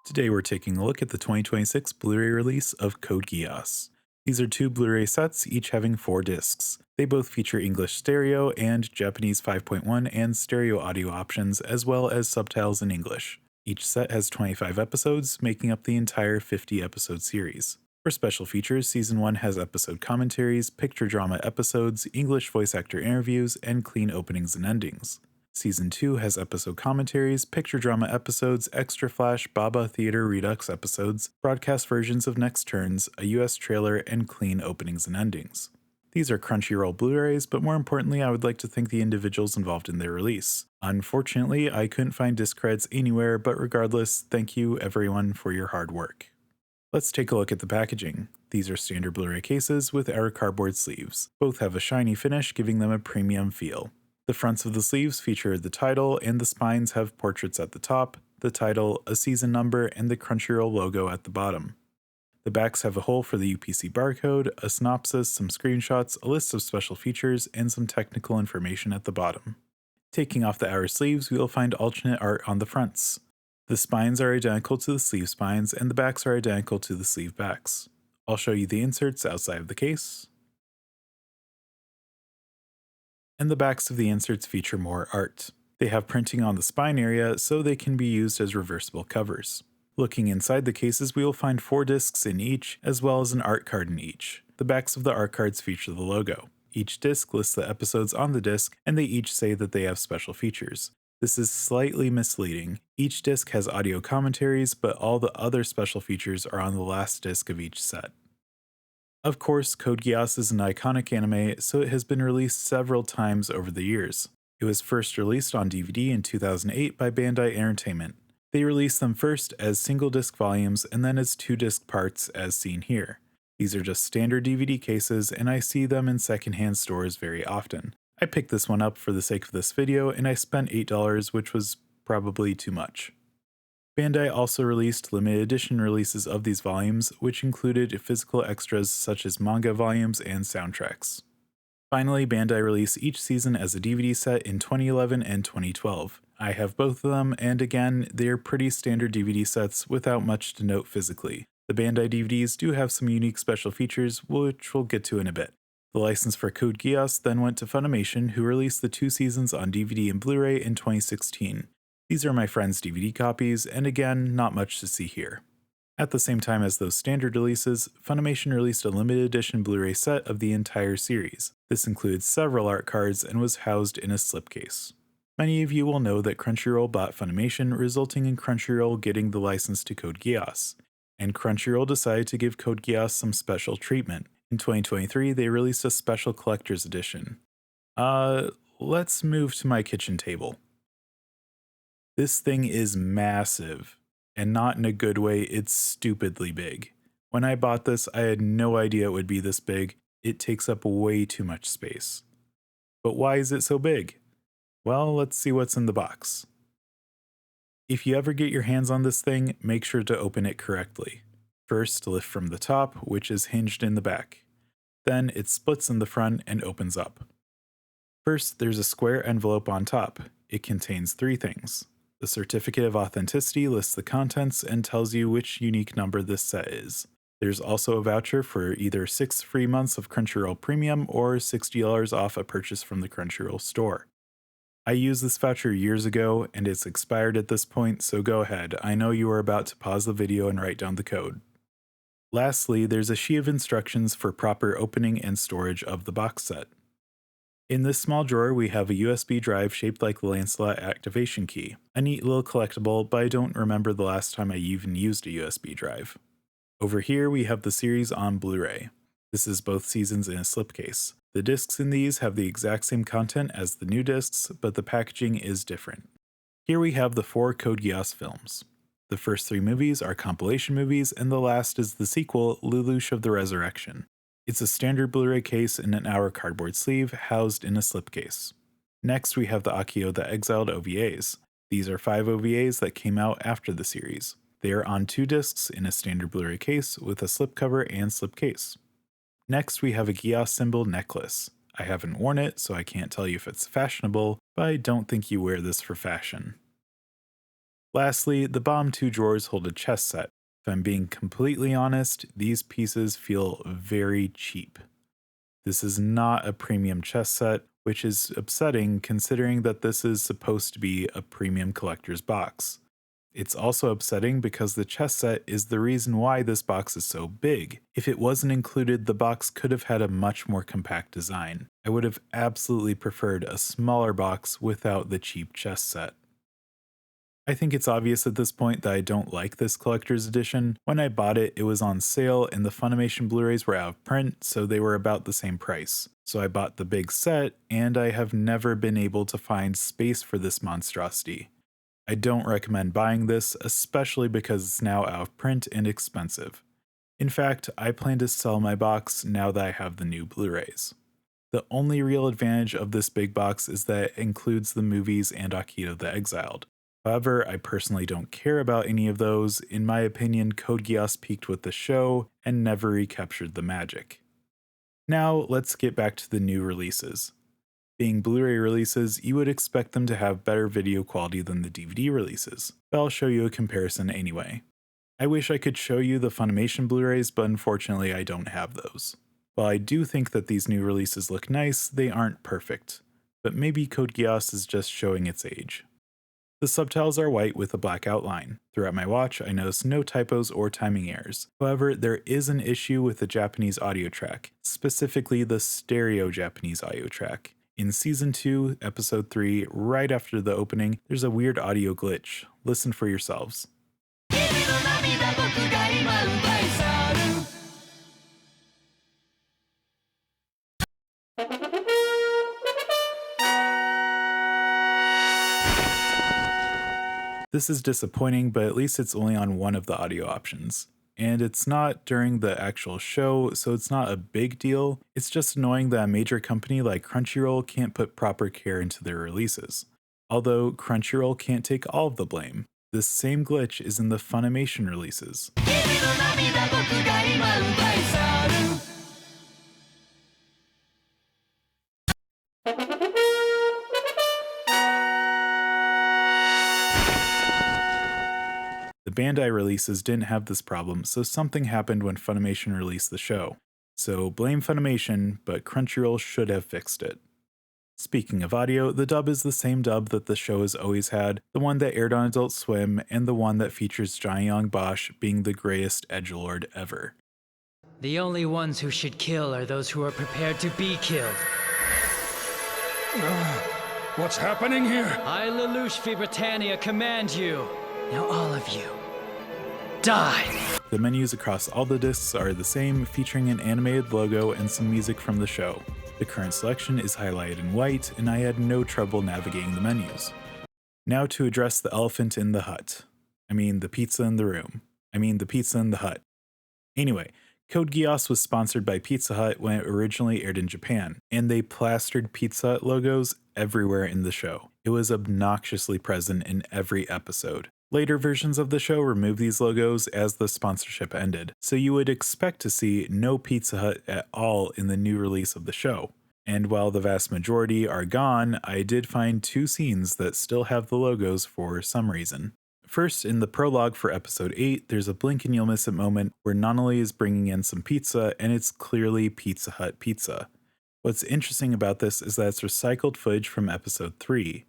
Today we're taking a look at the 2026 Blu-ray release of Code Geass. These are two Blu-ray sets, each having 4 discs. They both feature English stereo and Japanese 5.1 and stereo audio options, as well as subtitles in English. Each set has 25 episodes, making up the entire 50-episode series. For special features, Season 1 has episode commentaries, picture drama episodes, English voice actor interviews, and clean openings and endings. Season 2 has episode commentaries, picture drama episodes, extra flash Baba Theater Redux episodes, broadcast versions of Next Turns, a US trailer, and clean openings and endings. These are Crunchyroll Blu-rays, but more importantly, I would like to thank the individuals involved in their release. Unfortunately, I couldn't find disc credits anywhere, but regardless, thank you everyone for your hard work. Let's take a look at the packaging. These are standard Blu-ray cases with our cardboard sleeves. Both have a shiny finish, giving them a premium feel. The fronts of the sleeves feature the title, and the spines have portraits at the top, the title, a season number, and the Crunchyroll logo at the bottom. The backs have a hole for the UPC barcode, a synopsis, some screenshots, a list of special features, and some technical information at the bottom. Taking off the outer sleeves, we will find alternate art on the fronts. The spines are identical to the sleeve spines, and the backs are identical to the sleeve backs. I'll show you the inserts outside of the case. And the backs of the inserts feature more art. They have printing on the spine area, so they can be used as reversible covers. Looking inside the cases, we will find 4 discs in each, as well as an art card in each. The backs of the art cards feature the logo. Each disc lists the episodes on the disc, and they each say that they have special features. This is slightly misleading. Each disc has audio commentaries, but all the other special features are on the last disc of each set. Of course, Code Geass is an iconic anime, so it has been released several times over the years. It was first released on DVD in 2008 by Bandai Entertainment. They released them first as single disc volumes and then as 2-disc parts, as seen here. These are just standard DVD cases, and I see them in secondhand stores very often. I picked this one up for the sake of this video, and I spent $8, which was probably too much. Bandai also released limited edition releases of these volumes, which included physical extras such as manga volumes and soundtracks. Finally, Bandai released each season as a DVD set in 2011 and 2012. I have both of them, and again, they're pretty standard DVD sets without much to note physically. The Bandai DVDs do have some unique special features, which we'll get to in a bit. The license for Code Geass then went to Funimation, who released the 2 seasons on DVD and Blu-ray in 2016. These are my friend's DVD copies, and again, not much to see here. At the same time as those standard releases, Funimation released a limited edition Blu-ray set of the entire series. This includes several art cards and was housed in a slipcase. Many of you will know that Crunchyroll bought Funimation, resulting in Crunchyroll getting the license to Code Geass. And Crunchyroll decided to give Code Geass some special treatment. In 2023, they released a special collector's edition. Let's move to my kitchen table. This thing is massive, and not in a good way, it's stupidly big. When I bought this, I had no idea it would be this big. It takes up way too much space. But why is it so big? Well, let's see what's in the box. If you ever get your hands on this thing, make sure to open it correctly. First, lift from the top, which is hinged in the back. Then it splits in the front and opens up. First, there's a square envelope on top. It contains 3 things. The certificate of authenticity lists the contents and tells you which unique number this set is. There's also a voucher for either 6 free months of Crunchyroll Premium or $60 off a purchase from the Crunchyroll store. I used this voucher years ago, and it's expired at this point, so go ahead. I know you are about to pause the video and write down the code. Lastly, there's a sheet of instructions for proper opening and storage of the box set. In this small drawer, we have a USB drive shaped like the Lancelot activation key. A neat little collectible, but I don't remember the last time I even used a USB drive. Over here, we have the series on Blu-ray. This is both seasons in a slipcase. The discs in these have the exact same content as the new discs, but the packaging is different. Here we have the 4 Code Geass films. The first 3 movies are compilation movies, and the last is the sequel, Lelouch of the Resurrection. It's a standard Blu-ray case in an hour cardboard sleeve, housed in a slipcase. Next, we have the Akio the Exiled OVAs. These are 5 OVAs that came out after the series. They are on 2 discs in a standard Blu-ray case with a slipcover and slipcase. Next, we have a Geass symbol necklace. I haven't worn it, so I can't tell you if it's fashionable, but I don't think you wear this for fashion. Lastly, the bottom two drawers hold a chess set. If I'm being completely honest, these pieces feel very cheap. This is not a premium chess set, which is upsetting considering that this is supposed to be a premium collector's box. It's also upsetting because the chess set is the reason why this box is so big. If it wasn't included, the box could have had a much more compact design. I would have absolutely preferred a smaller box without the cheap chess set. I think it's obvious at this point that I don't like this collector's edition. When I bought it, it was on sale and the Funimation Blu-rays were out of print, so they were about the same price. So I bought the big set, and I have never been able to find space for this monstrosity. I don't recommend buying this, especially because it's now out of print and expensive. In fact, I plan to sell my box now that I have the new Blu-rays. The only real advantage of this big box is that it includes the movies and Akira the Exiled. However, I personally don't care about any of those. In my opinion, Code Geass peaked with the show and never recaptured the magic. Now, let's get back to the new releases. Being Blu-ray releases, you would expect them to have better video quality than the DVD releases, but I'll show you a comparison anyway. I wish I could show you the Funimation Blu-rays, but unfortunately I don't have those. While I do think that these new releases look nice, they aren't perfect, but maybe Code Geass is just showing its age. The subtitles are white with a black outline. Throughout my watch, I noticed no typos or timing errors. However, there is an issue with the Japanese audio track, specifically the stereo Japanese audio track. In Season 2, Episode 3, right after the opening, there's a weird audio glitch. Listen for yourselves. This is disappointing, but at least it's only on one of the audio options. And it's not during the actual show, so it's not a big deal. It's just annoying that a major company like Crunchyroll can't put proper care into their releases. Although Crunchyroll can't take all of the blame. This same glitch is in the Funimation releases. The Bandai releases didn't have this problem, so something happened when Funimation released the show. So blame Funimation, but Crunchyroll should have fixed it. Speaking of audio, the dub is the same dub that the show has always had, the one that aired on Adult Swim, and the one that features Johnny Young Bosch being the greatest edgelord ever. The only ones who should kill are those who are prepared to be killed. What's happening here? I, Lelouch V. Britannia, command you. Now all of you, die! The menus across all the discs are the same, featuring an animated logo and some music from the show. The current selection is highlighted in white, and I had no trouble navigating the menus. Now to address the elephant in the hut. The pizza in the room. The pizza in the hut. Anyway, Code Geass was sponsored by Pizza Hut when it originally aired in Japan, and they plastered Pizza Hut logos everywhere in the show. It was obnoxiously present in every episode. Later versions of the show removed these logos as the sponsorship ended, so you would expect to see no Pizza Hut at all in the new release of the show. And while the vast majority are gone, I did find two scenes that still have the logos for some reason. First, in the prologue for episode 8, there's a blink and you'll miss it moment where Nonoli is bringing in some pizza, and it's clearly Pizza Hut pizza. What's interesting about this is that it's recycled footage from episode 3.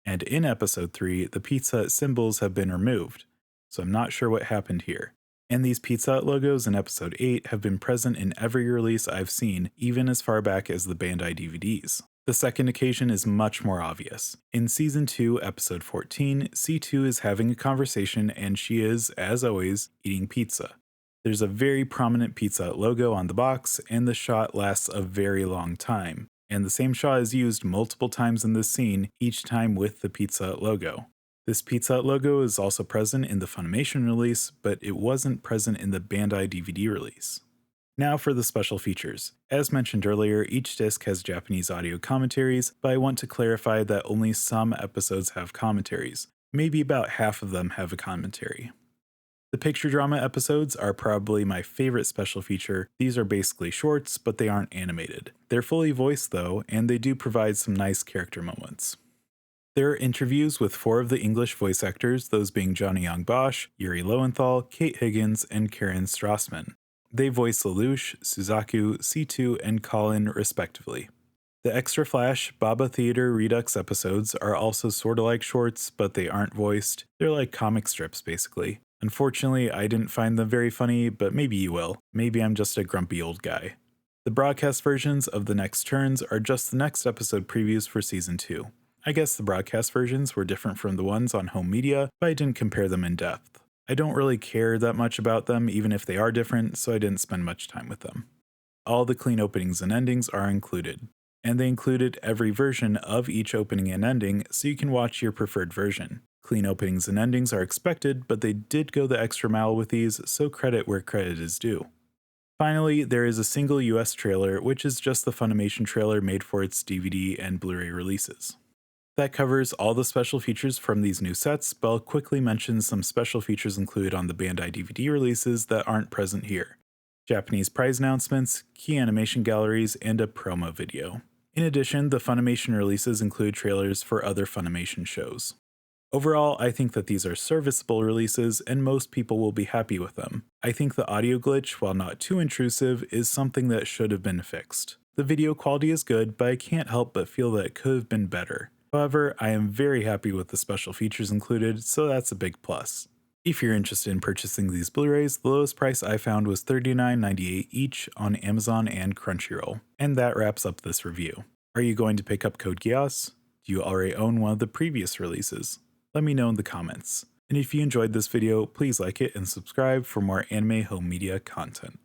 And in episode 3, the Pizza Hut symbols have been removed, so I'm not sure what happened here. And these Pizza Hut logos in episode 8 have been present in every release I've seen, even as far back as the Bandai DVDs. The second occasion is much more obvious. In Season 2, Episode 14, C2 is having a conversation and she is, as always, eating pizza. There's a very prominent Pizza Hut logo on the box, and the shot lasts a very long time. And the same shot is used multiple times in this scene, each time with the Pizza Hut logo. This Pizza Hut logo is also present in the Funimation release, but it wasn't present in the Bandai DVD release. Now for the special features. As mentioned earlier, each disc has Japanese audio commentaries, but I want to clarify that only some episodes have commentaries. Maybe about half of them have a commentary. The picture drama episodes are probably my favorite special feature. These are basically shorts, but they aren't animated. They're fully voiced though, and they do provide some nice character moments. There are interviews with 4 of the English voice actors, those being Johnny Young Bosch, Yuri Lowenthal, Kate Higgins, and Karen Strassman. They voice Lelouch, Suzaku, C2, and Colin, respectively. The Extra Flash Baba Theater Redux episodes are also sorta like shorts, but they aren't voiced. They're like comic strips, basically. Unfortunately, I didn't find them very funny, but maybe you will. Maybe I'm just a grumpy old guy. The broadcast versions of The Next Turns are just the next episode previews for Season 2. I guess the broadcast versions were different from the ones on home media, but I didn't compare them in depth. I don't really care that much about them, even if they are different, so I didn't spend much time with them. All the clean openings and endings are included, and they included every version of each opening and ending, so you can watch your preferred version. Clean openings and endings are expected, but they did go the extra mile with these, so credit where credit is due. Finally, there is a single US trailer, which is just the Funimation trailer made for its DVD and Blu-ray releases. That covers all the special features from these new sets, but I'll quickly mention some special features included on the Bandai DVD releases that aren't present here. Japanese prize announcements, key animation galleries, and a promo video. In addition, the Funimation releases include trailers for other Funimation shows. Overall, I think that these are serviceable releases and most people will be happy with them. I think the audio glitch, while not too intrusive, is something that should have been fixed. The video quality is good, but I can't help but feel that it could have been better. However, I am very happy with the special features included, so that's a big plus. If you're interested in purchasing these Blu-rays, the lowest price I found was $39.98 each on Amazon and Crunchyroll. And that wraps up this review. Are you going to pick up Code Geass? Do you already own one of the previous releases? Let me know in the comments. And if you enjoyed this video, please like it and subscribe for more anime home media content.